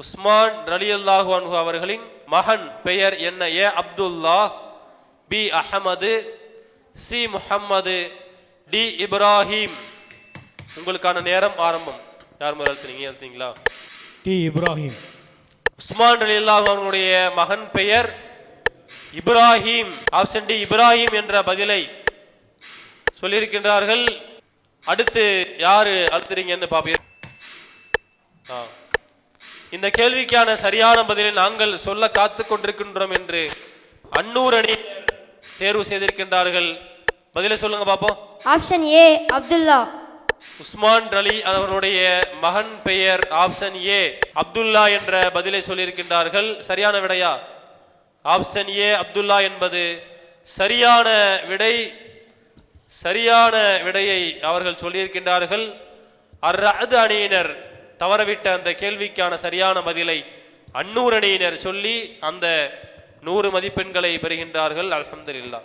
உஸ்மான் ரலியல்லாஹு அன்ஹு அவர்களின் மகன் பெயர் என்ன? A Abdullah, B Ahmed, C Muhammad, D Ibrahim. உங்களுக்கான நேரம் ஆரம்பம். யார் முதல் எழுத்துனீங்க? எழுத்தீங்களா? டி இப்ராஹிம். உஸ்மான் ரலியல்லாஹு அன்ஹுடைய மகன் பெயர் இப்ராஹிம். ஆப்ஷன் டி இப்ராஹிம் என்ற பதிலை சொல்லியிருக்கின்றார்கள். அடுத்து யாரு அழுத்துறீங்கன்னு பாப்பீங்க. இந்த கேள்விக்கான சரியான பதிலை நாங்கள் சொல்ல காத்து கொண்டிருக்கின்றோம் என்று அன்னூர் அணி தேர்வு செய்திருக்கின்றார்கள். பதிலை சொல்லுங்க பாப்போம். Option A Abdullah. உஸ்மான் அலி அவருடைய மகன் பெயர் ஆப்ஷன் ஏ அப்துல்லா என்ற பதிலை சொல்லியிருக்கின்றார்கள். சரியான விடையா? ஆப்ஷன் ஏ அப்துல்லா என்பது சரியான விடை. சரியான விடையை அவர்கள் சொல்லியிருக்கின்றார்கள். அர்-ரஅத் அணியினர் தவறவிட்ட அந்த கேள்விக்கான சரியான பதிலை அன்னூர் அணியினர் சொல்லி அந்த 100 மதிப்பெண்களை பெறுகின்றார்கள். அல்ஹம்துலில்லாஹ்.